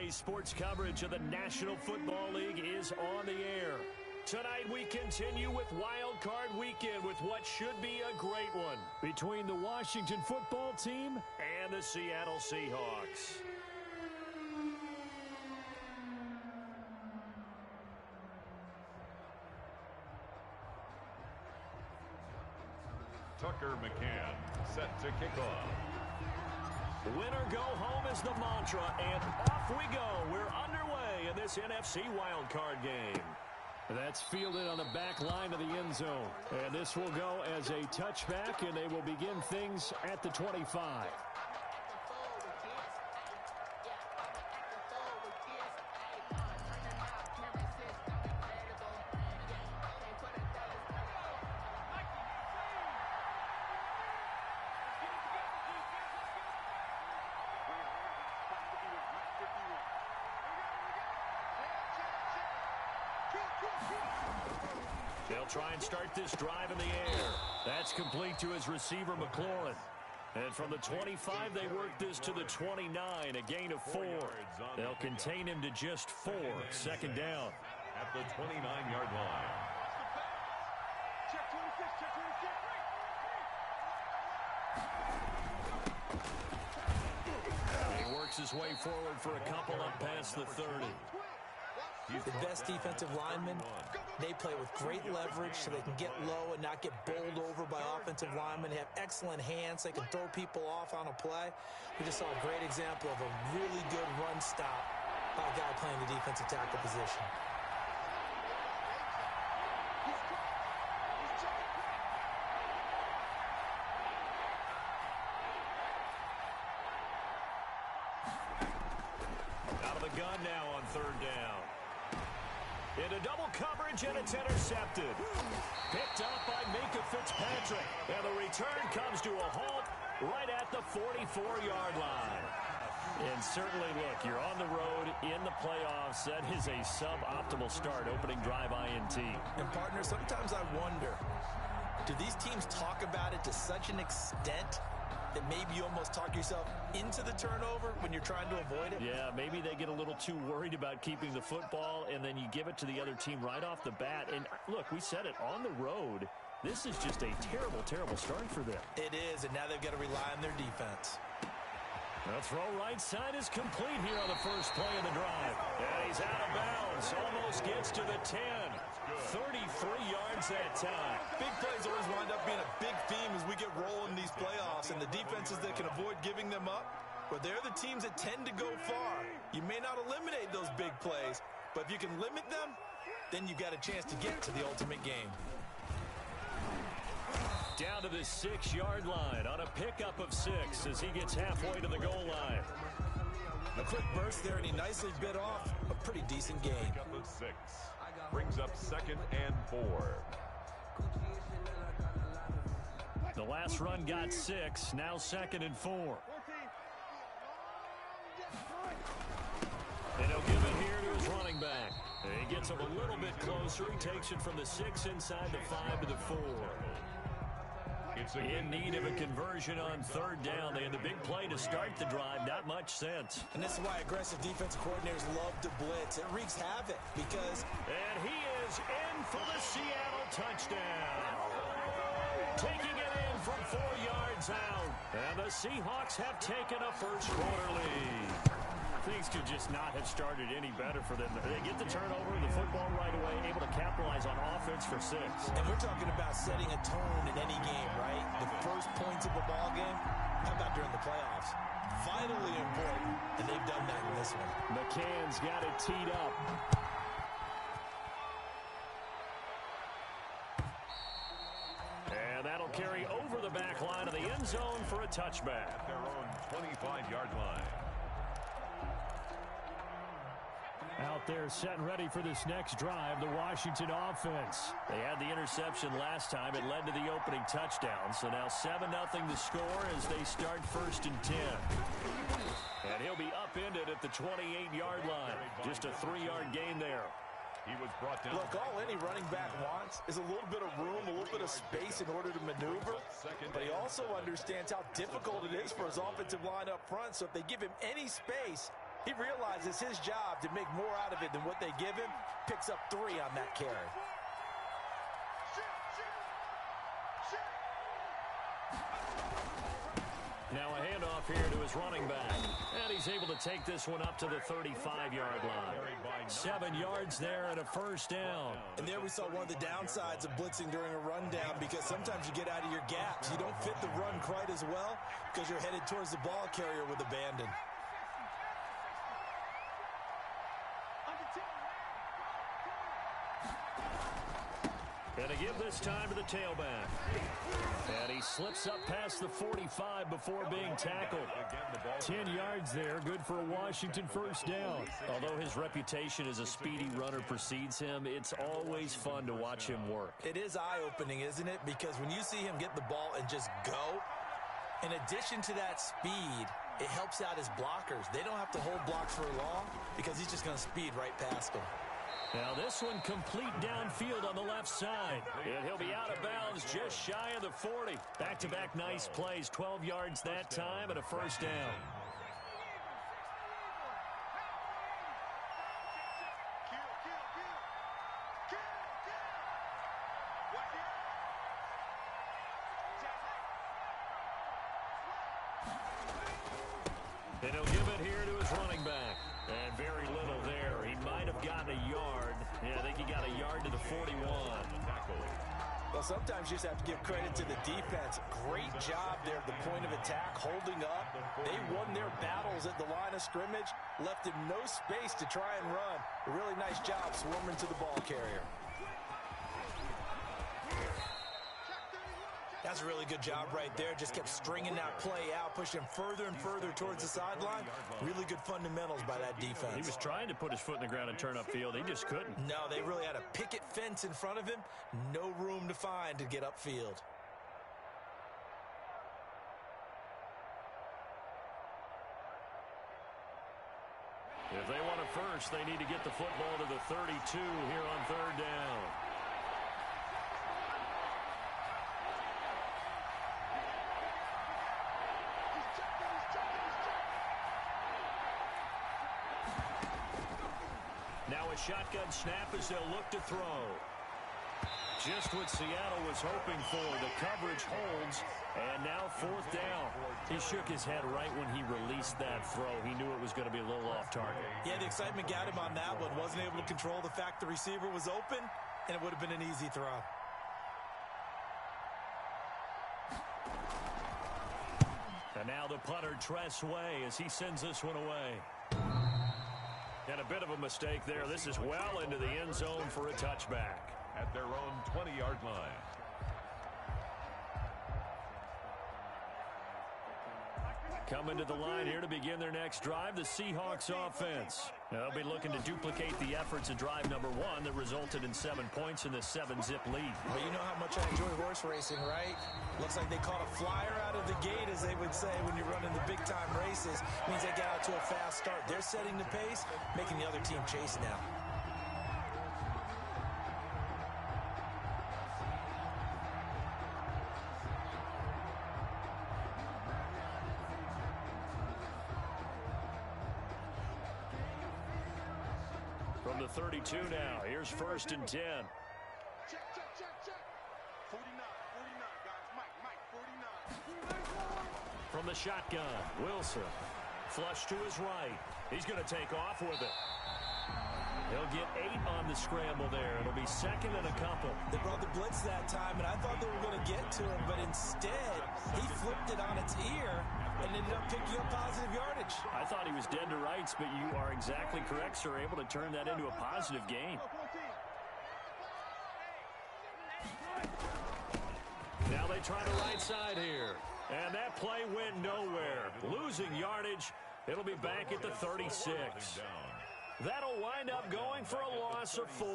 Today's sports coverage of the National Football League is on the air. Tonight we continue with Wild Card Weekend with what should be a great one between the Washington football team and the Seattle Seahawks. Tucker McCann set to kick off. Win or go home is the mantra, and off we go. We're underway in this NFC wildcard game. That's fielded on the back line of the end zone. And this will go as a touchback, and they will begin things at the 25. They'll try and start this drive in the air. That's complete to his receiver, McLaurin. And from the 25, they work this to the 29, a gain of 4. They'll contain him to just 4, second down. At the 29-yard line. He works his way forward for a couple up past the 30. The best defensive linemen, they play with great leverage so they can get low and not get bowled over by offensive linemen. They have excellent hands. They can throw people off on a play. We just saw a great example of a really good run stop by a guy playing the defensive tackle position. Out of the gun now on third down. Into double coverage, and it's intercepted. Picked up by Minkah Fitzpatrick. And the return comes to a halt right at the 44-yard line. And certainly, look, you're on the road in the playoffs. That is a suboptimal start, opening drive INT. And, partner, sometimes I wonder, do these teams talk about it to such an extent that maybe you almost talk yourself into the turnover when you're trying to avoid it? Yeah, maybe they get a little too worried about keeping the football, and then you give it to the other team right off the bat. And, look, we said it, on the road, this is just a terrible, terrible start for them. It is, and now they've got to rely on their defense. The throw right side is complete here on the first play of the drive. And he's out of bounds. Almost gets to the 10. 33 yards that time. Big plays always wind up being a big theme as we get rolling these playoffs. And the defenses that can avoid giving them up, well, they're the teams that tend to go far. You may not eliminate those big plays, but if you can limit them, then you've got a chance to get to the ultimate game. Down to the 6-yard line on a pickup of 6 as he gets halfway to the goal line. A quick burst there, and he nicely bit off a pretty decent gain. Pickup of 6. Brings up 2nd and 4. The last run got 6, now 2nd and 4. And he'll give it here to his running back. And he gets him a little bit closer. He takes it from the 6 inside the 5 to the 4. In need of a conversion on third down. They had the big play to start the drive. Not much sense. And this is why aggressive defensive coordinators love to blitz. It wreaks havoc because... And he is in for the Seattle touchdown. Taking it in from 4 yards out. And the Seahawks have taken a first-quarter lead. Things could just not have started any better for them. They get the turnover, the football right away, able to capitalize on offense for 6. And we're talking about setting a tone in any game, right? The first points of a ball game, how about during the playoffs? Vitally important, and they've done that in this one. McCann's got it teed up. And that'll carry over the back line of the end zone for a touchback. At their own 25-yard line. Out there set and ready for this next drive, the Washington offense. They had the interception last time. It led to the opening touchdown. So now 7-0 the score as they start 1st and 10. And he'll be upended at the 28-yard line. Just a 3-yard gain there. He was brought down. Look, all any running back wants is a little bit of room, a little bit of space in order to maneuver. But he also understands how difficult it is for his offensive line up front. So if they give him any space, He realizes his job to make more out of it than what they give him. Picks up 3 on that carry. Now a handoff here to his running back. And he's able to take this one up to the 35-yard line. 7 yards there and a first down. And there we saw one of the downsides of blitzing during a rundown, because sometimes you get out of your gaps. You don't fit the run quite as well because you're headed towards the ball carrier with abandon. And to give this time to the tailback. And he slips up past the 45 before being tackled. 10 yards there, good for a Washington first down. Although his reputation as a speedy runner precedes him, it's always fun to watch him work. It is eye-opening, isn't it? Because when you see him get the ball and just go, in addition to that speed, it helps out his blockers. They don't have to hold blocks for long because he's just going to speed right past them. Now this one complete downfield on the left side. And he'll be out of bounds just shy of the 40. Back-to-back nice plays, 12 yards that time and a first down. And he'll give it here to his running back. And very little there. He might have gotten a yard. Yeah, I think he got a yard to the 41. Well, sometimes you just have to give credit to the defense. Great job there at the point of attack, holding up. They won their battles at the line of scrimmage, left him no space to try and run. A really nice job swarming to the ball carrier. That's a really good job right there. Just kept stringing that play out, pushing him further and further towards the sideline. Really good fundamentals by that defense. He was trying to put his foot in the ground and turn upfield. He just couldn't. No, they really had a picket fence in front of him. No room to find to get upfield. If they want it first, they need to get the football to the 32 here on third down. Now a shotgun snap as they'll look to throw. Just what Seattle was hoping for. The coverage holds, and now fourth down. He shook his head right when he released that throw. He knew it was going to be a little off target. Yeah, the excitement got him on that one. Wasn't able to control the fact the receiver was open, and it would have been an easy throw. And now the punter, Tress Way, as he sends this one away. And a bit of a mistake there. This is well into the end zone for a touchback. At their own 20-yard line. Coming to the line here to begin their next drive, the Seahawks offense. They'll be looking to duplicate the efforts of drive number 1 that resulted in 7 points in the 7-zip lead. Well, you know how much I enjoy horse racing, right? Looks like they caught a flyer out of the gate, as they would say when you're running the big-time races. Means they get out to a fast start. They're setting the pace, making the other team chase now. From the 32 now, here's 1st and 10. Check. 49, guys. Mike, 49. From the shotgun, Wilson. Flush to his right. He's going to take off with it. He'll get 8 on the scramble there. It'll be 2nd and a couple. They brought the blitz that time, and I thought they were going to get to him, but instead, he flipped it on its ear and ended up picking up positive yardage. I thought he was dead to rights, but you are exactly correct, sir. Able to turn that into a positive gain. Now they try the right side here. And that play went nowhere. Losing yardage. It'll be back at the 36. That'll wind up going for a loss of 4.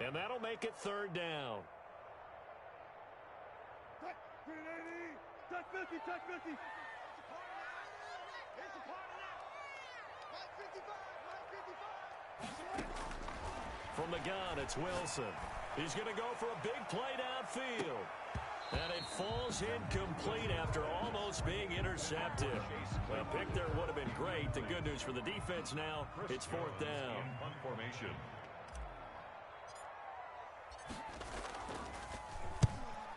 And that'll make it 3rd down. Touch 50. From the gun, it's Wilson. He's going to go for a big play downfield. And it falls incomplete after almost being intercepted. A pick there would have been great. The good news for the defense now, it's fourth down. Punt formation.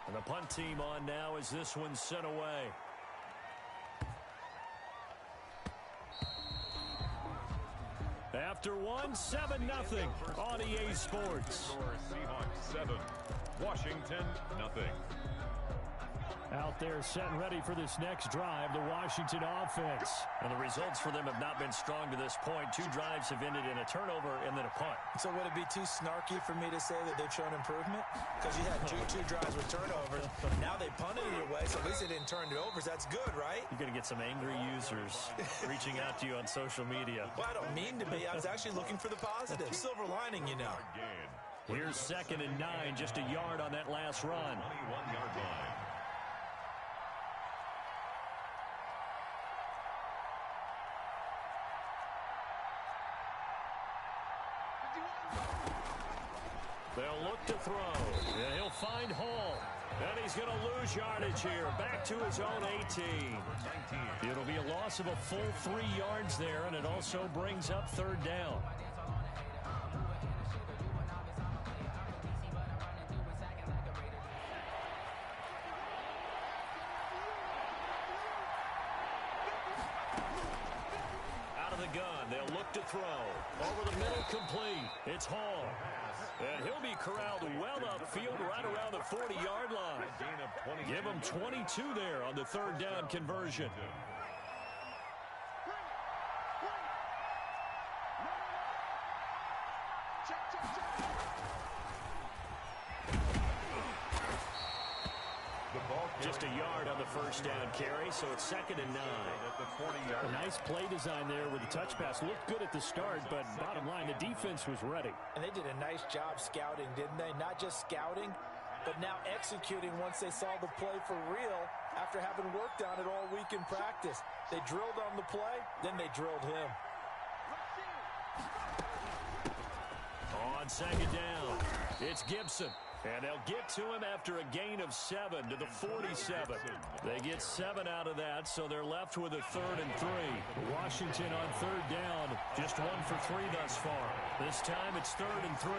And the punt team on now as this one's sent away. After one, 7-0 on EA Sports. Seahawks 7, Washington 0. Out there set and ready for this next drive, the Washington offense. And the results for them have not been strong to this point. 2 drives have ended in a turnover and then a punt. So would it be too snarky for me to say that they've shown improvement? Because you had two drives with turnovers. Now they punted it away, so at least they didn't turn it over. So that's good, right? You're going to get some angry users reaching out to you on social media. Well, I don't mean to be. I was actually looking for the positive. Silver lining, you know. Here's 2nd and 9, just a yard on that last run. 21-yard line. They'll look to throw. And he'll find Hall. And he's going to lose yardage here. Back to his own 18. It'll be a loss of a full 3 yards there, and it also brings up 3rd down. Out of the gun, they'll look to throw. Over the middle, complete. It's Hall. And he'll be corralled well upfield right around the 40-yard line. Give him 22 there on the 3rd down conversion. Just a yard on the 1st down carry, so it's 2nd and 9. A nice play design there with the touch pass. Looked good at the start, but bottom line, the defense was ready. And they did a nice job scouting, didn't they? Not just scouting, but now executing once they saw the play for real after having worked on it all week in practice. They drilled on the play, then they drilled him. On 2nd down, it's Gibson. And they'll get to him after a gain of 7 to the 47. They get 7 out of that, so they're left with a 3rd and 3. Washington on 3rd down, just 1 for 3 thus far. This time it's 3rd and 3.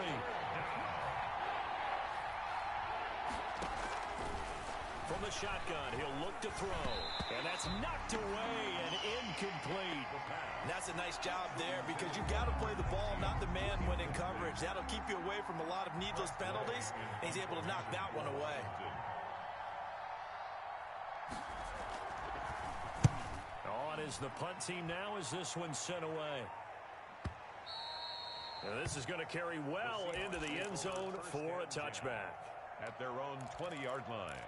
From the shotgun, he'll look to throw. And that's knocked away and incomplete. And that's a nice job there because you've got to play the ball, not the man when in coverage. That'll keep you away from a lot of needless penalties. And he's able to knock that one away. On is the punt team now as this one's sent away. And this is going to carry well into the end zone for a touchback. At their own 20-yard line.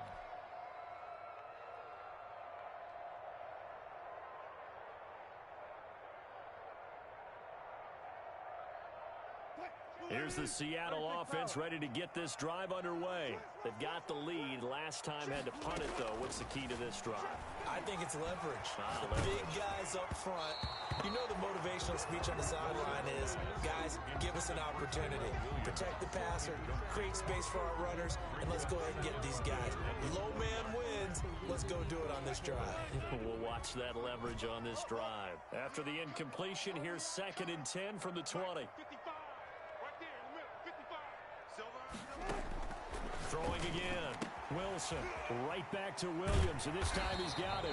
Here's the Seattle offense ready to get this drive underway. They've got the lead. Last time had to punt it, though. What's the key to this drive? I think it's leverage. The big guys up front. You know the motivational speech on the sideline is, guys, give us an opportunity. Protect the passer, create space for our runners, and let's go ahead and get these guys. Low man wins. Let's go do it on this drive. We'll watch that leverage on this drive. After the incompletion, here's 2nd and 10 from the 20. Throwing again. Wilson right back to Williams, and this time he's got it.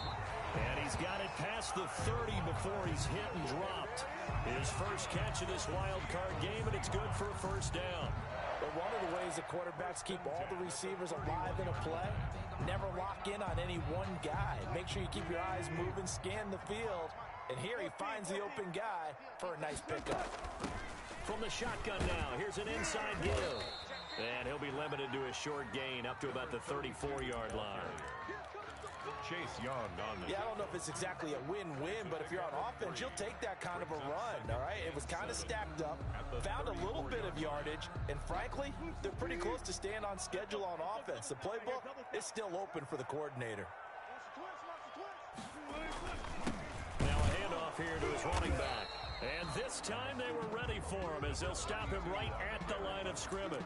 And he's got it past the 30 before he's hit and dropped. His first catch of this wild card game, and it's good for a 1st down. But one of the ways the quarterbacks keep all the receivers alive in a play, never lock in on any one guy. Make sure you keep your eyes moving, scan the field. And here he finds the open guy for a nice pickup. From the shotgun now, here's an inside give. And he'll be limited to a short gain up to about the 34-yard line. Chase Young on the... Yeah, I don't know if it's exactly a win-win, but if you're on offense, you'll take that kind of a run, all right? It was kind of stacked up, found a little bit of yardage, and frankly, they're pretty close to staying on schedule on offense. The playbook is still open for the coordinator. Now a handoff here to his running back. And this time they were ready for him as they'll stop him right at the line of scrimmage.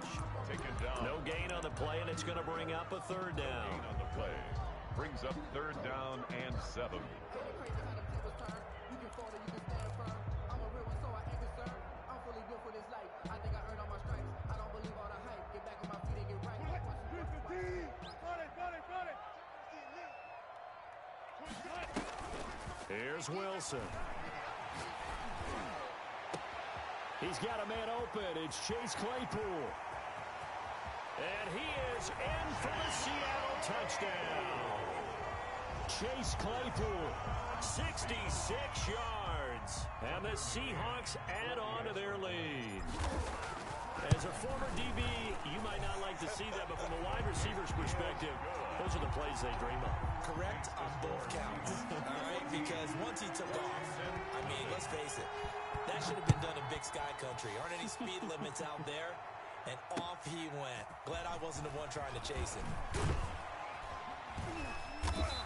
Taken down. No gain on the play, and it's going to bring up a third down. Gain on the play. Brings up 3rd down and 7. Here's Wilson. He's got a man open. It's Chase Claypool. And he is in for the Seattle touchdown. Chase Claypool, 66 yards. And the Seahawks add on to their lead. As a former DB, you might not like to see that, but from a wide receiver's perspective, those are the plays they dream of. Correct on both counts. All right, because once he took off, I mean, let's face it, that should have been done in Big Sky Country. Aren't any speed limits out there? And off he went. Glad I wasn't the one trying to chase him.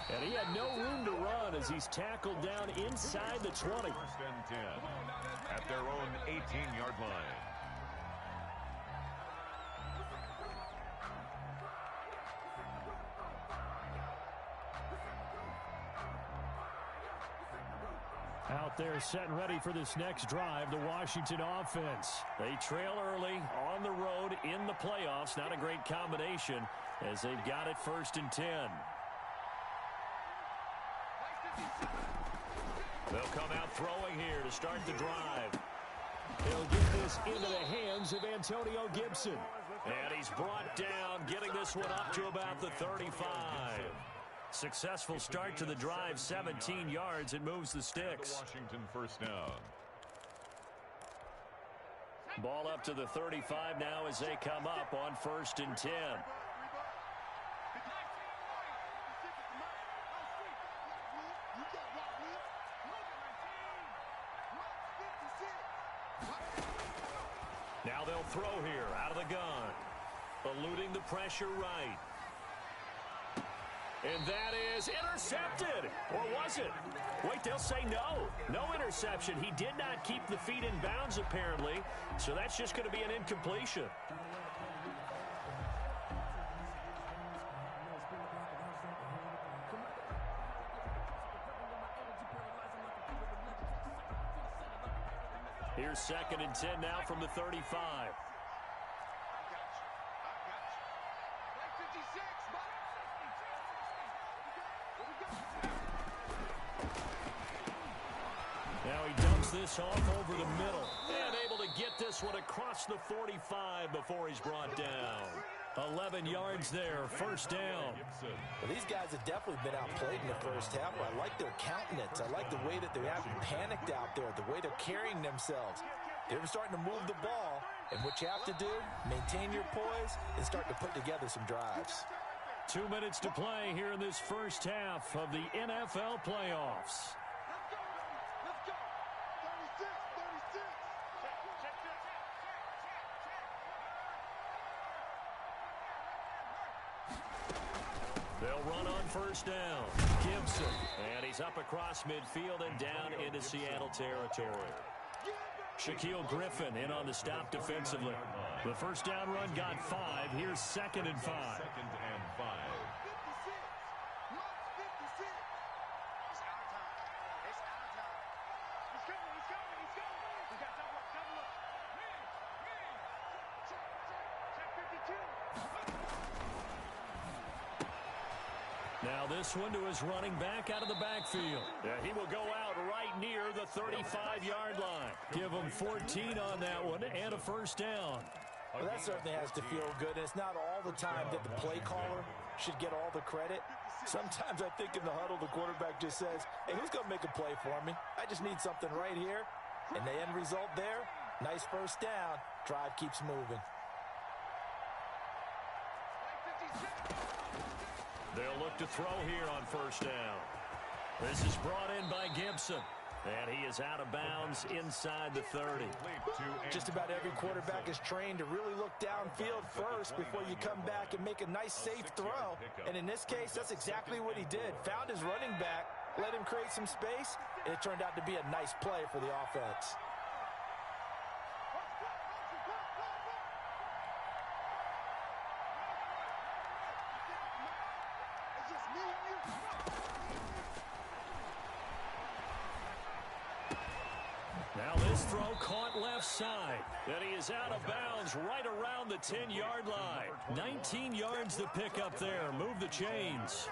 And he had no room to run as he's tackled down inside the 20. 1st and 10 at their own 18-yard line. Out there set and ready for this next drive, the Washington offense. They trail early on the road in the playoffs. Not a great combination as they've got it 1st and 10. They'll come out throwing here to start the drive. They'll get this into the hands of Antonio Gibson. And he's brought down, getting this one up to about the 35. Successful start to the drive, 17 yards, and moves the sticks. Washington 1st down. Ball up to the 35 now as they come up on 1st and 10. Now they'll throw here out of the gun. Eluding the pressure right. And that is intercepted. Or was it? Wait, they'll say no. No interception. He did not keep the feet in bounds, apparently. So that's just going to be an incompletion. Here's 2nd and 10 now from the 35. Now he dumps this off over the middle. And able to get this one across the 45 before he's brought down. 11 yards there, 1st down. Well, these guys have definitely been outplayed in the 1st half. I like their countenance. I like the way that they haven't panicked out there, the way they're carrying themselves. They're starting to move the ball. And what you have to do, maintain your poise and start to put together some drives. 2 minutes to play here in this 1st half of the NFL playoffs. They'll run on 1st down. Gibson. And he's up across midfield and down into Seattle territory. Shaquille Griffin in on the stop defensively. The 1st down run got 5. Here's 2nd and 5. 2nd and 5. Now this one to his running back out of the backfield. Yeah, he will go out right near the 35-yard line. Give him 14 on that one and a 1st down. Well, that certainly has to feel good. And it's not all the time that the play caller should get all the credit. Sometimes I think in the huddle, the quarterback just says, hey, who's going to make a play for me? I just need something right here. And the end result there, nice 1st down. Drive keeps moving. They'll look to throw here on 1st down. This is brought in by Gibson. And he is out of bounds inside the 30. Just about every quarterback is trained to really look downfield first before you come back and make a nice, safe throw. And in this case, that's exactly what he did. Found his running back let him create some space, and it turned out to be a nice play for the offense. Now this throw caught left side. And he is out of bounds right around the 10-yard line. 19 yards to pick up there. Move the chains.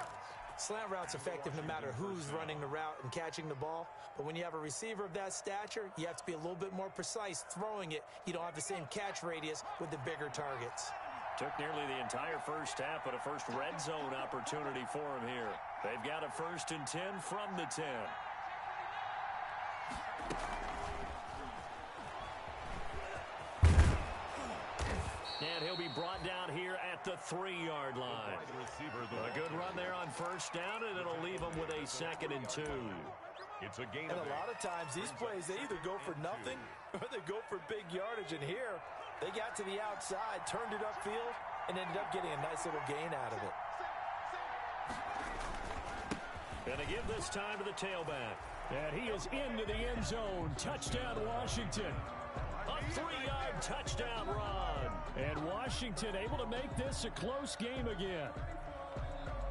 Slant route's effective no matter who's running the route and catching the ball. But when you have a receiver of that stature, you have to be a little bit more precise throwing it. You don't have the same catch radius with the bigger targets. Took nearly the entire first half, but a first red zone opportunity for him here. They've got a 1st and 10 from the 10. And he'll be brought down here at the 3-yard line. A good run there on 1st down, and it'll leave them with a 2nd and 2. It's a gain. And a lot of times these plays, they either go for nothing or they go for big yardage. And here, they got to the outside, turned it upfield, and ended up getting a nice little gain out of it. And to give this time to the tailback. And he is into the end zone. Touchdown, Washington. A 3-yard touchdown run. And Washington able to make this a close game again.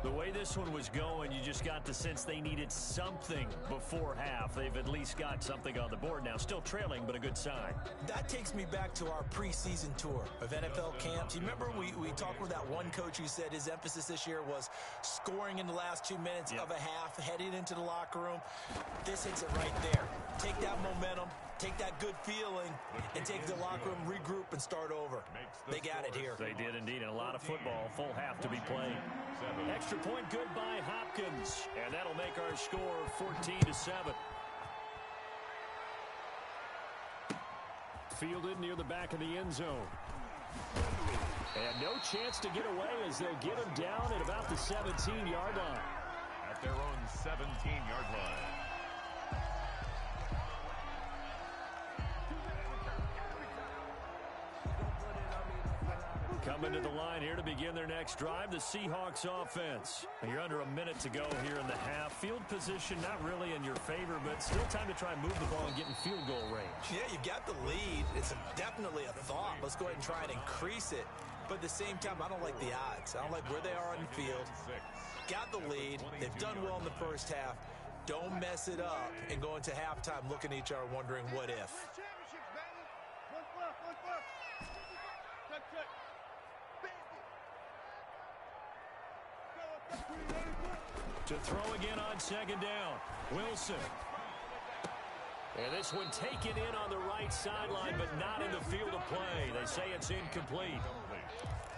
The way this one was going, you just got the sense they needed something before half. They've at least got something on the board now. Still trailing, but a good sign. That takes me back to our preseason tour of NFL camps. You remember we talked with that one coach who said his emphasis this year was scoring in the last 2 minutes of a half, heading into the locker room. This hits it right there. Take that momentum, take that good feeling, and take the locker room, regroup, and start over. They got it here. They did indeed, and a lot of football, full half to be played. Extra point good by Hopkins, and that'll make our score 14-7. Fielded near the back of the end zone. And no chance to get away as they'll get him down at about the 17-yard line. At their own 17-yard line. Coming to the line here to begin their next drive, the Seahawks offense. You're under a minute to go here in the half. Field position not really in your favor, but still time to try and move the ball and get in field goal range. Yeah, you've got the lead. It's definitely a thought. Let's go ahead and try and increase it. But at the same time, I don't like the odds. I don't like where they are on the field. Got the lead. They've done well in the first half. Don't mess it up and go into halftime looking at each other wondering what if. To throw again on 2nd down. Wilson. And this one taken in on the right sideline, but not in the field of play. They say it's incomplete.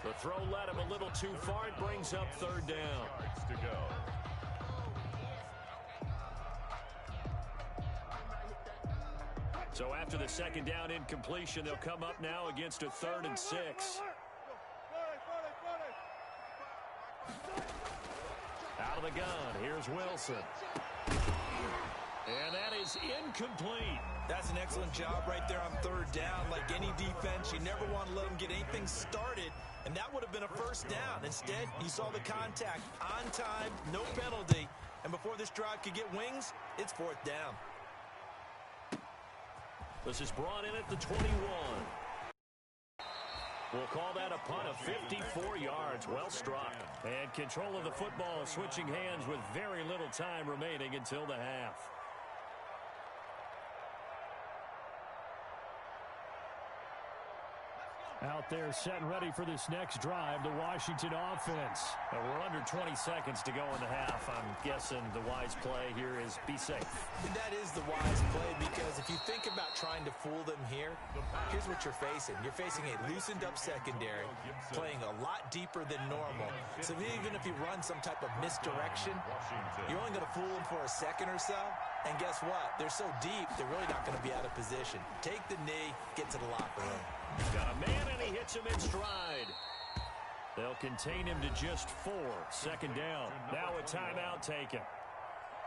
The throw led him a little too far. It brings up 3rd down. To go. So after the 2nd down incompletion, they'll come up now against a 3rd and 6. Out of the gun, here's Wilson. And that is incomplete. That's an excellent job right there on 3rd down. Like any defense, you never want to let them get anything started, and that would have been a 1st down. Instead, you saw the contact on time, no penalty, and before this drive could get wings, it's 4th down. This is brought in at the 21. We'll call that a punt of 54 yards. Well struck. And control of the football switching hands with very little time remaining until the half. Out there set and ready for this next drive, the Washington offense. We're under 20 seconds to go in the half. I'm guessing the wise play here is be safe. That is the wise play, because if you think about trying to fool them here, here's what you're facing. You're facing a loosened up secondary, playing a lot deeper than normal. So even if you run some type of misdirection, you're only going to fool them for a second or so. And guess what? They're so deep, they're really not going to be out of position. Take the knee, get to the locker room. Got a man, and he hits him in stride. They'll contain him to just 4. 2nd down. Now a timeout taken.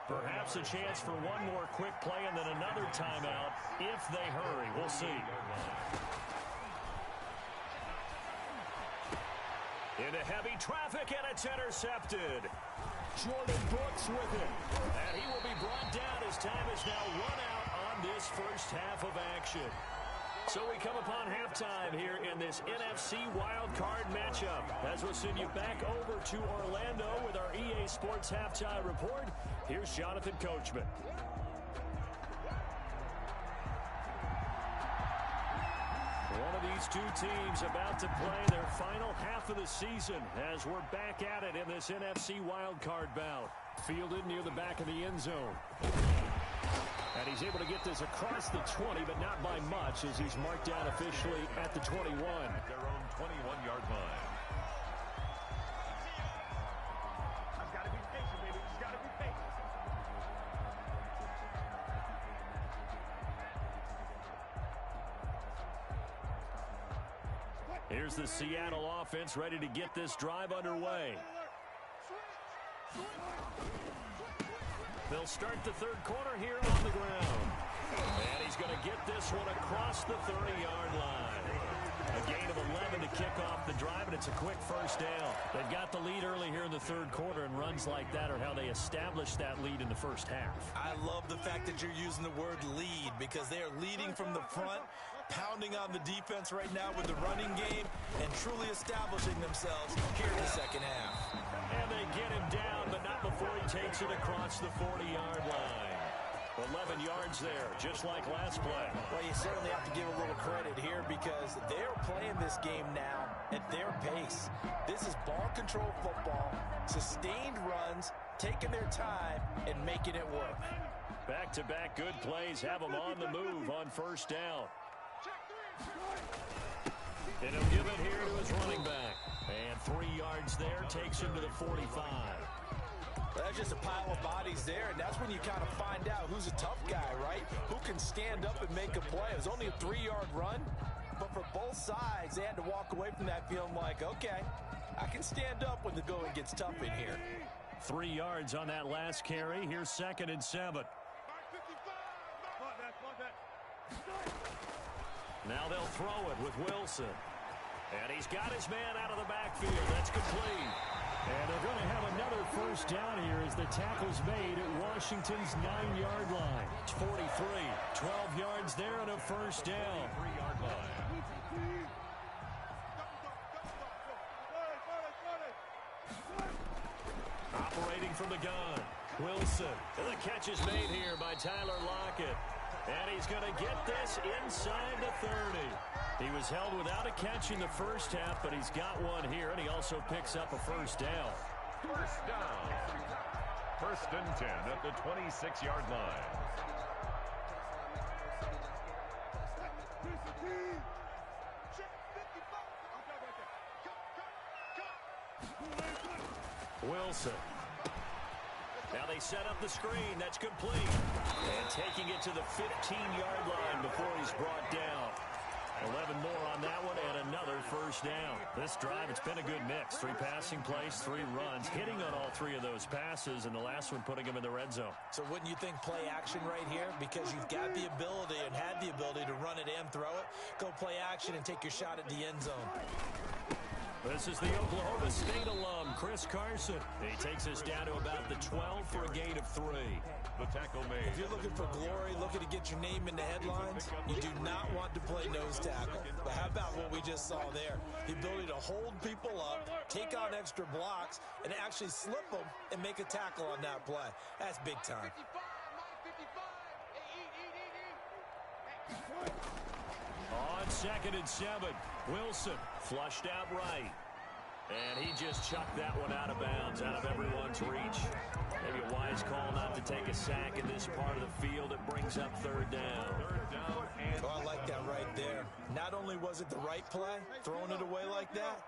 Perhaps a chance for one more quick play and then another timeout if they hurry. We'll see. Into heavy traffic, and it's intercepted. Jordan Brooks with it. And he will be has now run out on this first half of action. So we come upon halftime here in this NFC wildcard matchup. As we'll send you back over to Orlando with our EA Sports Halftime Report, here's Jonathan Coachman. One of these two teams about to play their final half of the season as we're back at it in this NFC wildcard bout. Fielded near the back of the end zone. And he's able to get this across the 20, but not by much as he's marked down officially at the 21. At their own 21-yard line. Just gotta be patient, baby. Just gotta be patient. Here's the Seattle offense ready to get this drive underway. They'll start the third quarter here on the ground. And he's going to get this one across the 30-yard line. A gain of 11 to kick off the drive, and it's a quick first down. They've got the lead early here in the third quarter, and runs like that are how they establish that lead in the first half. I love the fact that you're using the word lead because they are leading from the front, pounding on the defense right now with the running game, and truly establishing themselves here in the second half. And they get him down, but not before he takes it across the 40-yard line. 11 yards there, just like last play. Well, you certainly have to give a little credit here because they're playing this game now at their pace. This is ball control football, sustained runs, taking their time, and making it work. Back-to-back good plays have them on the move on first down. And he'll give it here to his running back. And 3 yards there takes him to the 45. That's just a pile of bodies there, and that's when you kind of find out who's a tough guy, right? Who can stand up and make a play. It was only a 3-yard run, but for both sides, they had to walk away from that feeling like, okay, I can stand up when the going gets tough in here. 3 yards on that last carry. Here's 2nd and 7. Now they'll throw it with Wilson. And he's got his man out of the backfield. That's complete. And they're going to have another first down here as the tackle's made at Washington's 9-yard line. It's 43. 12 yards there and a first down. 3-yard line. Operating from the gun. Wilson. And the catch is made here by Tyler Lockett. And he's going to get this inside the 30. He was held without a catch in the first half, but he's got one here, and he also picks up a first down. First down. 1st and 10 at the 26-yard line. Wilson. Now they set up the screen. That's complete. And taking it to the 15-yard line before he's brought down. 11 more on that one and another first down. This drive, it's been a good mix. 3 passing plays, 3 runs, hitting on all 3 of those passes, and the last one putting him in the red zone. So wouldn't you think play action right here? Because you've got the ability and had the ability to run it and throw it. Go play action and take your shot at the end zone. This is the Oklahoma State alum, Chris Carson. He takes us down to about the 12 for a gain of 3. The tackle made. If you're looking for glory, looking to get your name in the headlines, you do not want to play nose tackle. But how about what we just saw there? The ability to hold people up, take on extra blocks, and actually slip them and make a tackle on that play. That's big time. On 2nd and 7, Wilson flushed out right. And he just chucked that one out of bounds, out of everyone's reach. Maybe a wise call not to take a sack in this part of the field. It brings up 3rd down. 3rd down and I like that right there. Not only was it the right play, throwing it away like that,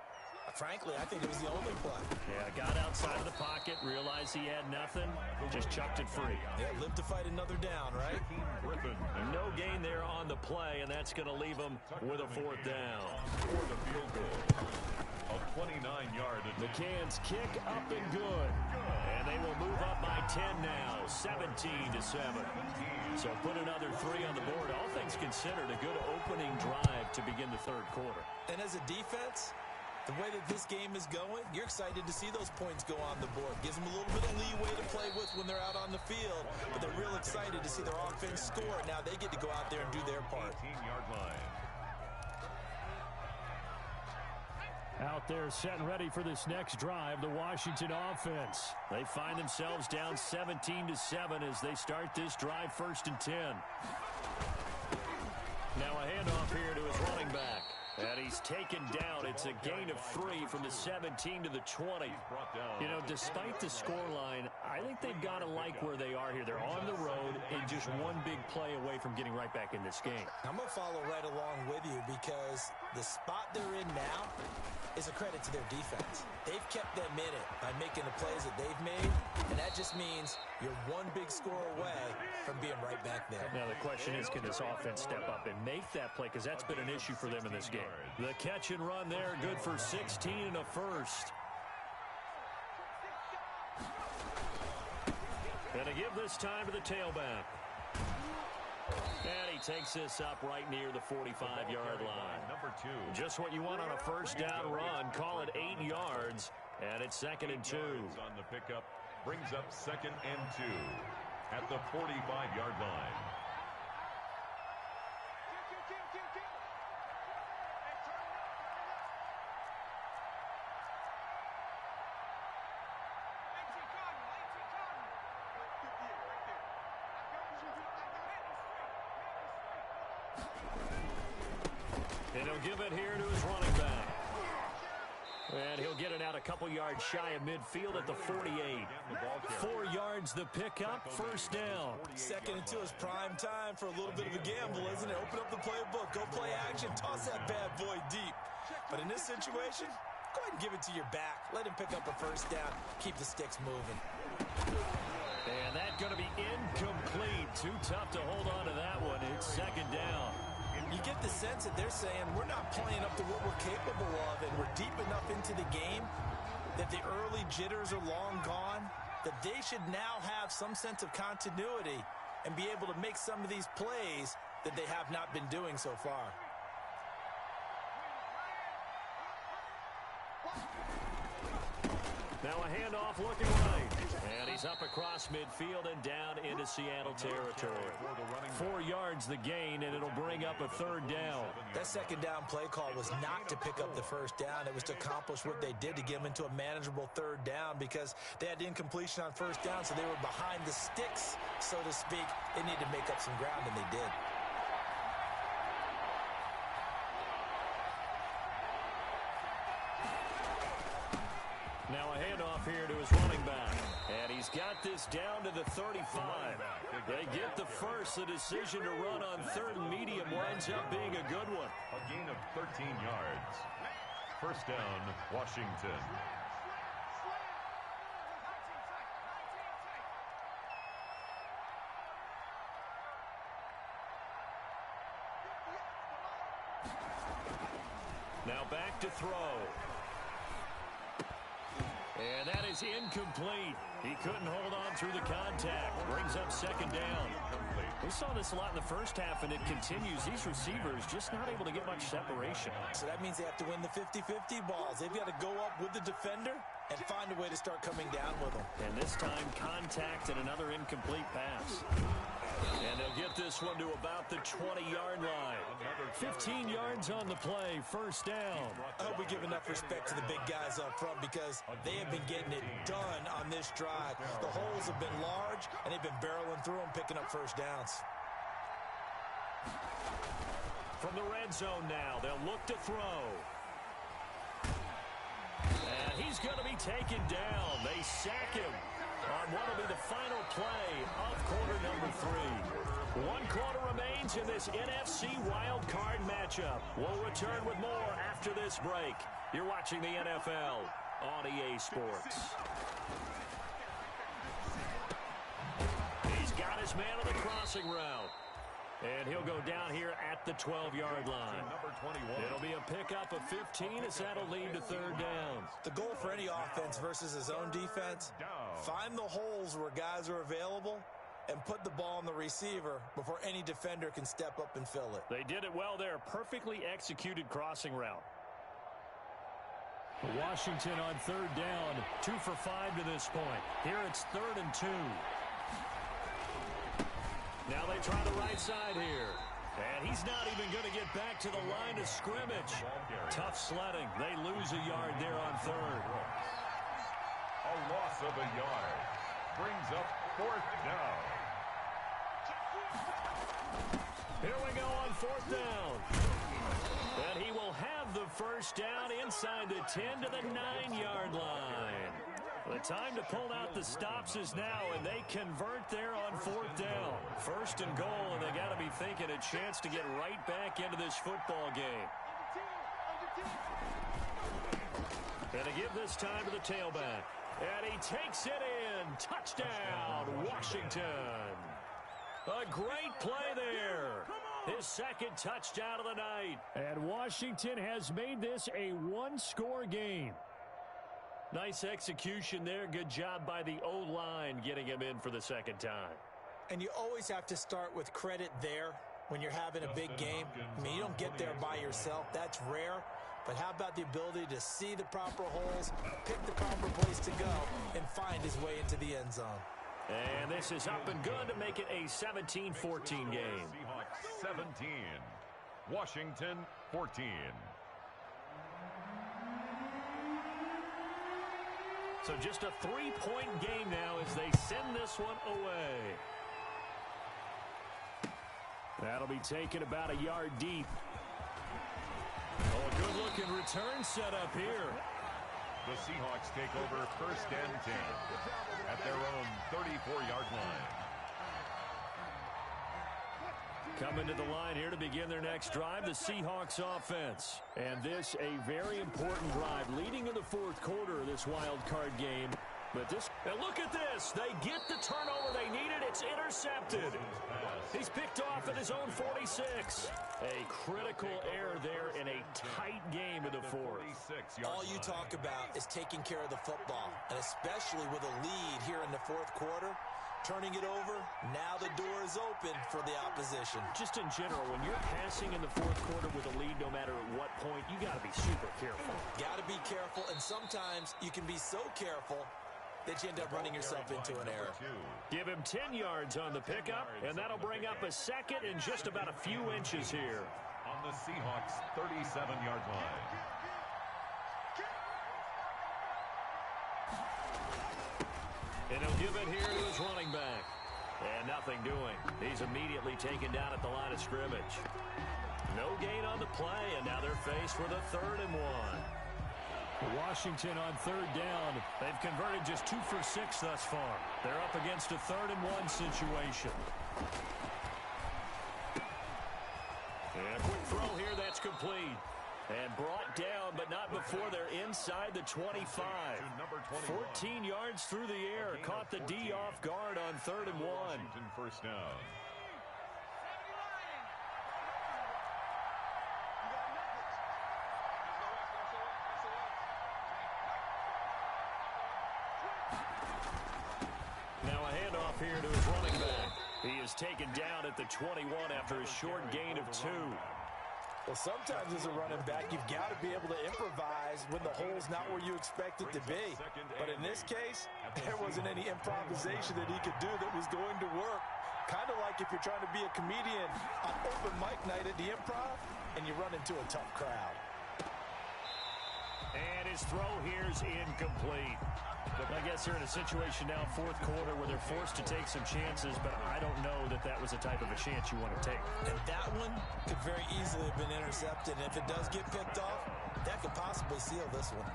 frankly, I think it was the only play. Yeah, got outside of the pocket, realized he had nothing, just chucked it free. Yeah, live to fight another down, right? Griffin. No gain there on the play, and that's going to leave him with a 4th down. For the field goal. A 29-yard. The Cans kick up and good. And they will move up by 10 now, 17-7. So put another 3 on the board. All things considered, a good opening drive to begin the 3rd quarter. And as a defense, The way that this game is going, you're excited to see those points go on the board. Gives them a little bit of leeway to play with when they're out on the field, but they're real excited to see their offense score. Now they get to go out there and do their part. 18-yard line. Out there setting ready for this next drive, the Washington offense. They find themselves down 17-7 as they start this drive 1st and 10. Now a handoff here to his running back. And he's taken down. It's a gain of 3 from the 17 to the 20. You know, despite the scoreline, I think they've got to like where they are here. They're on the road and just one big play away from getting right back in this game. I'm going to follow right along with you because the spot they're in now is a credit to their defense. They've kept them in it by making the plays that they've made, and that just means you're one big score away from being right back there. Now the question is, can this offense step up and make that play? Because that's been an issue for them in this game. The catch and run there, good for 16 and a first. And to give this time to the tailback. And he takes this up right near the 45-yard line. Number 2. Just what you want on a first down run. Call it 8 yards, and it's 2nd and 2. On the pickup, brings up 2nd and 2 at the 45-yard line. And he'll give it here to his running back. And he'll get it out a couple yards shy of midfield at the 48. 4 yards the pickup, first down. 2nd and 2 is prime time for a little bit of a gamble, isn't it? Open up the playbook, go play action, toss that bad boy deep. But in this situation, go ahead and give it to your back. Let him pick up a first down, keep the sticks moving. And that's going to be incomplete. Too tough to hold on to that one. It's 2nd down. You get the sense that they're saying we're not playing up to what we're capable of, and we're deep enough into the game that the early jitters are long gone, that they should now have some sense of continuity and be able to make some of these plays that they have not been doing so far. Now a handoff looking right. And he's up across midfield and down into Seattle territory. 4 yards the gain, and it'll bring up a 3rd down. That 2nd down play call was not to pick up the first down. It was to accomplish what they did to get them into a manageable 3rd down because they had incompletion on first down, so they were behind the sticks, so to speak. They needed to make up some ground, and they did. Now a handoff here to his running back. And he's got this down to the 35. They get the first. The decision to run on 3rd and medium winds up being a good one. A gain of 13 yards. First down, Washington. Now back to throw. And that is incomplete. He couldn't hold on through the contact. Brings up 2nd down. We saw this a lot in the first half, and it continues. These receivers just not able to get much separation. So that means they have to win the 50-50 balls. They've got to go up with the defender and find a way to start coming down with them. And this time, contact and another incomplete pass. And they'll get this one to about the 20-yard line. 15 yards on the play, first down. I hope we give enough respect to the big guys up front because they have been getting it done on this drive. The holes have been large, and they've been barreling through them, picking up first downs. From the red zone now, they'll look to throw. And he's going to be taken down. They sack him on what will be the final play of quarter number 3. 1 quarter remains in this NFC wild card matchup. We'll return with more after this break. You're watching the NFL on EA Sports. He's got his man on the crossing route. And he'll go down here at the 12-yard line. Number 21. It'll be a pickup of 15 as that'll lead to 3rd down. The goal for any offense versus his own defense, find the holes where guys are available and put the ball on the receiver before any defender can step up and fill it. They did it well there. Perfectly executed crossing route. Washington on third down, 2 for 5 to this point. Here it's 3rd and 2. Now they try the right side here. And he's not even going to get back to the line of scrimmage. Tough sledding. They lose a yard there on 3rd. A loss of a yard. Brings up 4th down. Here we go on 4th down. And he will have the first down inside the 10 to the 9-yard line. The time to pull out the stops is now, and they convert there on 4th down. 1st and goal, and they got to be thinking a chance to get right back into this football game. And to give this time to the tailback. And he takes it in. Touchdown, Washington. A great play there. His 2nd touchdown of the night. And Washington has made this a 1-score game. Nice execution there. Good job by the O-line getting him in for the 2nd time. And you always have to start with credit there when you're having a big game. I mean, you don't get there by yourself. That's rare. But how about the ability to see the proper holes, pick the proper place to go, and find his way into the end zone? And this is up and good to make it a 17-14 game. Seahawks 17. Washington 14. So just a 3-point game now as they send this one away. That'll be taken about a yard deep. Oh, a good-looking return set up here. The Seahawks take over 1st and 10 at their own 34-yard line. Coming to the line here to begin their next drive, the Seahawks offense. And this a very important drive leading in the 4th quarter of this wild card game. But this, and look at this. They get the turnover they needed. It's intercepted. He's picked off at his own 46. A critical error there in a tight game in the 4th. All you talk about is taking care of the football, and especially with a lead here in the 4th quarter. Turning it over, now the door is open for the opposition. Just in general, when you're passing in the 4th quarter with a lead, no matter at what point, you got to be super careful. Got to be careful, and sometimes you can be so careful that you end up running yourself into an error. Give him 10 yards on the pickup, and that'll bring up a 2nd and just about a few inches here. On the Seahawks 37-yard line. And he'll give it here to his running back. And nothing doing. He's immediately taken down at the line of scrimmage. No gain on the play, and now they're faced with a 3rd and 1. Washington on 3rd down. They've converted just 2 for 6 thus far. They're up against a 3rd and 1 situation. And a quick throw here that's complete. And brought down, but not before they're inside the 25. 14 yards through the air. Caught the D off guard on 3rd and 1. Washington 1st down. Now a handoff here to his running back. He is taken down at the 21 after a short gain of 2. Well, sometimes as a running back, you've got to be able to improvise when the hole's not where you expect it to be. But in this case, there wasn't any improvisation that he could do that was going to work. Kind of like if you're trying to be a comedian on open mic night at the Improv and you run into a tough crowd. And his throw here's incomplete. I guess they're in a situation now, 4th quarter, where they're forced to take some chances, but I don't know that that was the type of a chance you want to take. And that one could very easily have been intercepted. And if it does get picked off, that could possibly seal this one.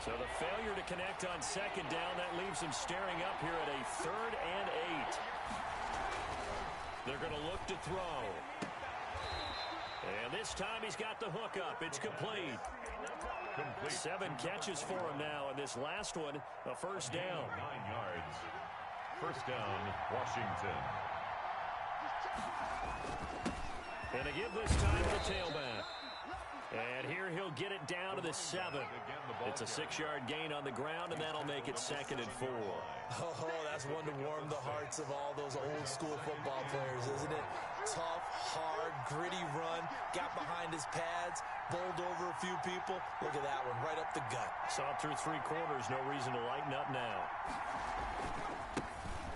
So the failure to connect on 2nd down, that leaves him staring up here at a 3rd and 8. They're going to look to throw. And this time he's got the hook up. It's complete. 7 catches for him now, and this last one, a 1st down. 9 yards. 1st down, Washington. And to give this time to the tailback. And here he'll get it down to the 7. It's a 6-yard gain on the ground, and that'll make it 2nd and 4. Oh, that's one to warm the hearts of all those old-school football players, isn't it? Tough, hard, gritty run, got behind his pads, bowled over a few people. Look at that one, right up the gut. Saw it through 3 quarters, no reason to lighten up now.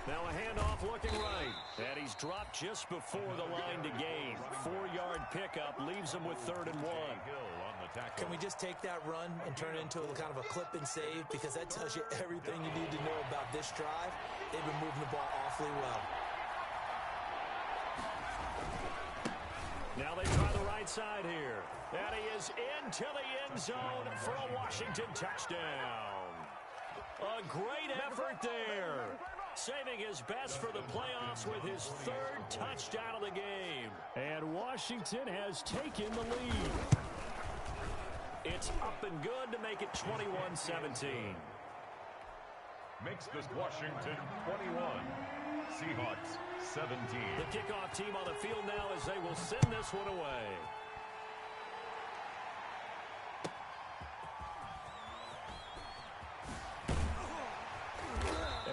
Now a handoff looking right. And he's dropped just before the line to gain. 4-yard pickup leaves him with 3rd and 1. Can we just take that run and turn it into a kind of a clip and save? Because that tells you everything you need to know about this drive. They've been moving the ball awfully well. Now they try the right side here. And he is into the end zone for a Washington touchdown. A great effort there. Saving his best for the playoffs with his 3rd touchdown of the game. And Washington has taken the lead. It's up and good to make it 21-17. Makes this Washington 21. Seahawks 17. The kickoff team on the field now as they will send this one away.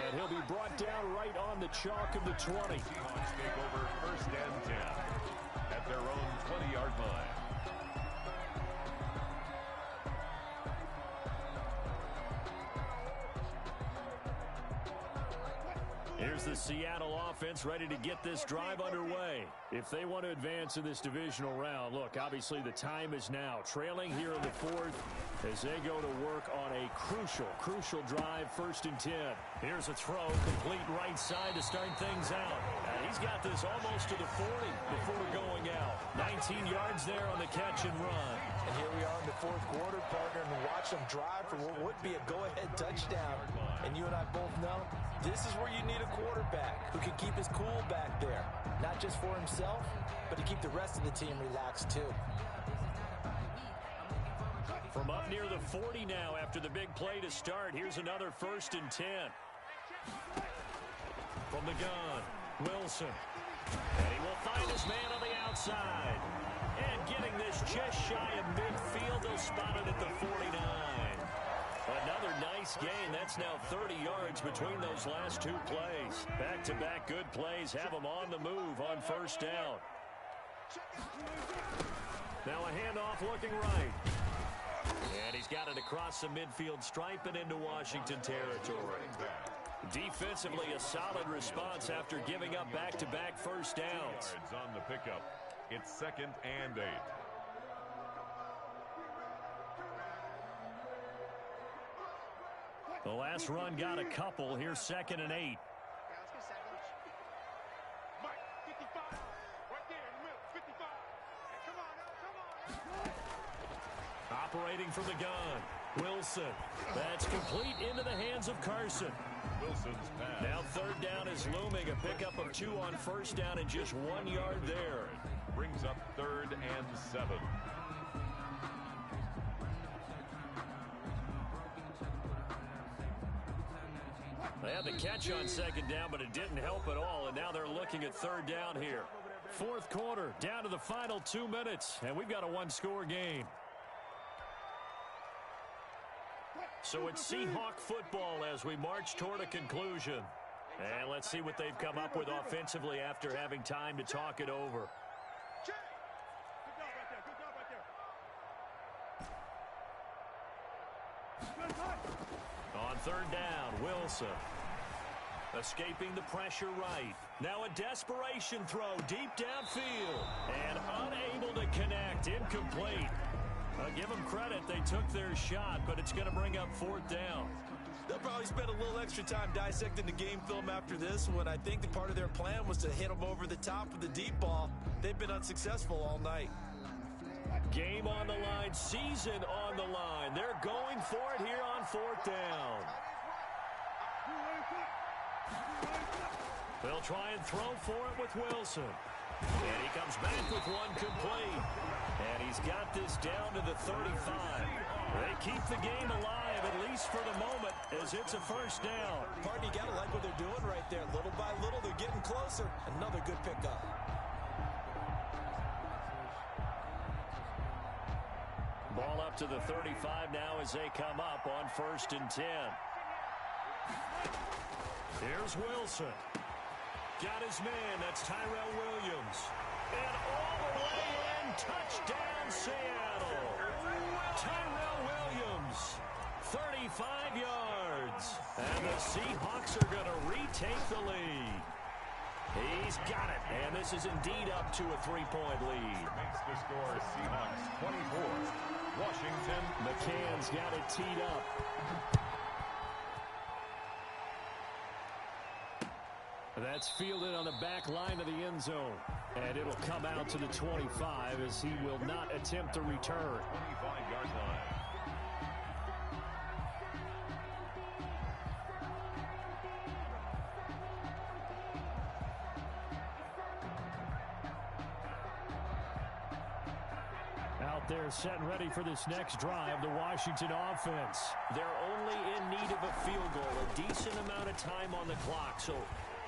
And he'll be brought down right on the chalk of the 20. Seahawks take over 1st and 10 at their own 20-yard line. Here's the Seattle offense ready to get this drive underway. If they want to advance in this divisional round, look, obviously the time is now. Trailing here in the 4th as they go to work on a crucial drive, 1st and 10. Here's a throw, complete right side to start things out. And he's got this almost to the 40 before going out. 19 yards there on the catch and run. And here we are in the 4th quarter, partner, and watch them drive for what would be a go-ahead touchdown. And you and I both know this is where you need a quarterback who can keep his cool back there. Not just for himself, but to keep the rest of the team relaxed too. From up near the 40 now after the big play to start, here's another 1st and 10. From the gun, Wilson. And he will find his man on the outside. And getting this just shy of midfield, they'll spot it at the 49. Another nice gain. That's now 30 yards between those last 2 plays. Back-to-back good plays have them on the move on 1st down. Now a handoff looking right. And he's got it across the midfield stripe and into Washington territory. Defensively, a solid response after giving up back-to-back 1st downs. On the pickup, it's 2nd and 8. The last run got a couple. Here's 2nd and 8. Operating from the gun, Wilson. That's complete into the hands of Carson. Wilson's pass. Now 3rd down is looming. A pickup of 2 on 1st down and just 1 yard there. Brings up 3rd and 7. They had the catch on 2nd down, but it didn't help at all, and now they're looking at 3rd down here. 4th quarter, down to the final 2 minutes, and we've got a 1-score game. So it's Seahawk football as we march toward a conclusion. And let's see what they've come up with offensively after having time to talk it over. On 3rd down, Wilson. Escaping the pressure right. Now a desperation throw deep downfield. And unable to connect. Incomplete. Give them credit. They took their shot, but it's going to bring up 4th down. They'll probably spend a little extra time dissecting the game film after this one. I think the part of their plan was to hit them over the top with the deep ball. They've been unsuccessful all night. Game on the line, season on the line. They're going for it here on 4th down. They'll try and throw for it with Wilson. And he comes back with one complete. And he's got this down to the 35. They keep the game alive, at least for the moment, as it's a 1st down. Partner, you got to like what they're doing right there. Little by little, they're getting closer. Another good pickup. up to the 35 now as they come up on 1st and 10. Here's Wilson. Got his man. That's Tyrell Williams. And all the way in. Touchdown, Seattle. Tyrell Williams. 35 yards. And the Seahawks are going to retake the lead. He's got it. And this is indeed up to a 3-point lead. Makes the score Seahawks 24. Washington. McCann's got it teed up. That's fielded on the back line of the end zone. And it'll come out to the 25 as he will not attempt to return. 25-yard line. Out there set and ready for this next drive, the Washington offense. They're only in need of a field goal, a decent amount of time on the clock. So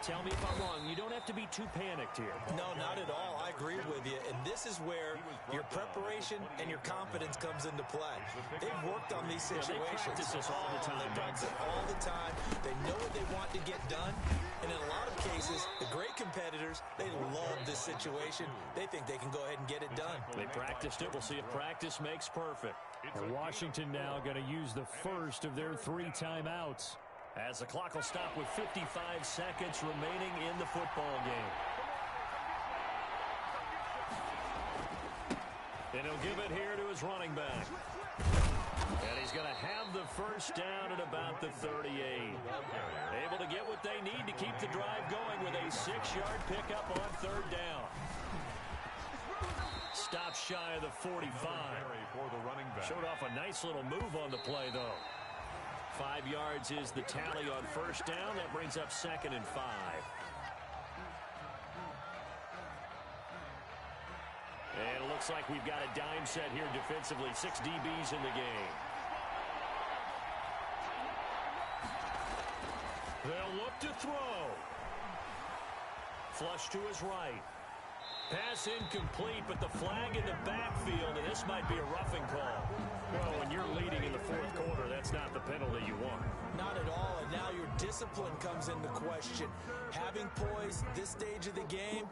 tell me if I'm wrong. You don't have to be too panicked here. No, not at all. I agree with you. And this is where your preparation and your confidence comes into play. They've worked on these situations. They practice this all the time. They practice it all the time. They know what they want to get done. And in a lot of cases, the great competitors, they love this situation. They think they can go ahead and get it done. They practiced it. We'll see if practice makes perfect. And Washington now going to use the first of their 3 timeouts, as the clock will stop with 55 seconds remaining in the football game. And he'll give it here to his running back. And he's going to have the first down at about the 38. Able to get what they need to keep the drive going with a 6-yard pickup on 3rd down. Stop shy of the 45. Showed off a nice little move on the play, though. 5 yards is the tally on 1st down. That brings up 2nd and 5. And it looks like we've got a dime set here defensively. 6 DBs in the game. They'll look to throw. Flush to his right. Pass incomplete, but the flag in the backfield, and this might be a roughing call. Well, when you're leading in the 4th quarter, that's not the penalty you want. Not at all, and now your discipline comes into question. Having poise this stage of the game,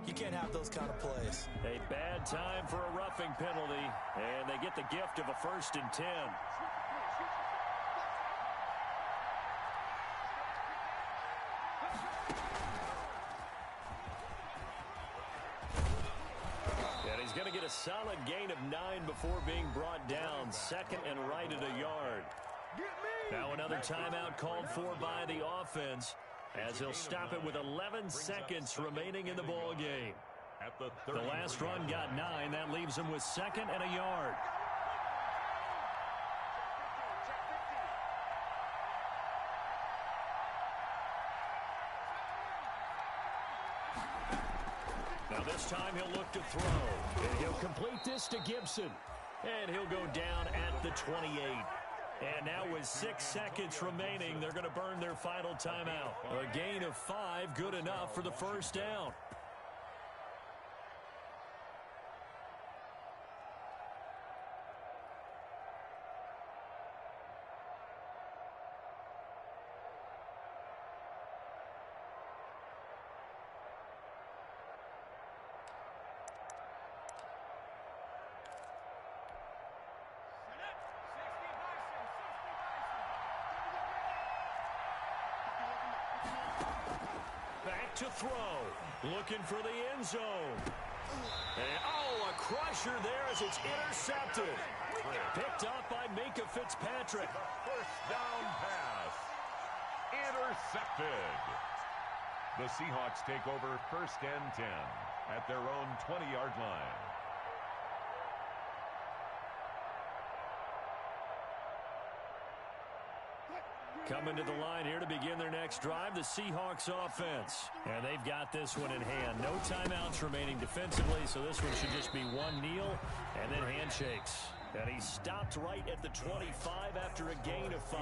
you can't have those kind of plays. A bad time for a roughing penalty, and they get the gift of a 1st and 10. Going to get a solid gain of 9 before being brought down. 2nd and right at a yard. Now another timeout called for by the offense, as he'll stop it with 11 seconds remaining in the ball game. The last run got 9. That leaves him with 2nd and a yard. Now this time he'll look to throw. And he'll complete this to Gibson. And he'll go down at the 28. And now with 6 seconds remaining, they're going to burn their final timeout. A gain of 5, good enough for the 1st down. To throw, looking for the end zone. And, oh, a crusher there as it's intercepted. Picked up by Minkah Fitzpatrick. First down pass. Intercepted. The Seahawks take over 1st and 10 at their own 20-yard line. Coming to the line here to begin their next drive, the Seahawks offense. And they've got this one in hand. No timeouts remaining defensively, so this one should just be one kneel and then handshakes. And he stopped right at the 25 after a gain of 5.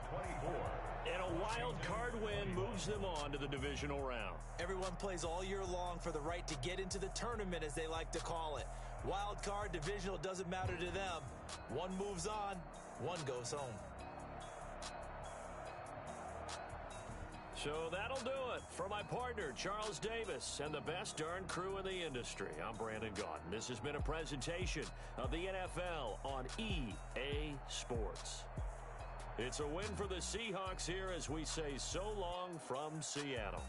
24. And a wild card win moves them on to the divisional round. Everyone plays all year long for the right to get into the tournament, as they like to call it. Wild card, divisional, doesn't matter to them. One moves on, one goes home. So that'll do it for my partner, Charles Davis, and the best darn crew in the industry. I'm Brandon Gaudin. This has been a presentation of the NFL on EA Sports. It's a win for the Seahawks here as we say so long from Seattle.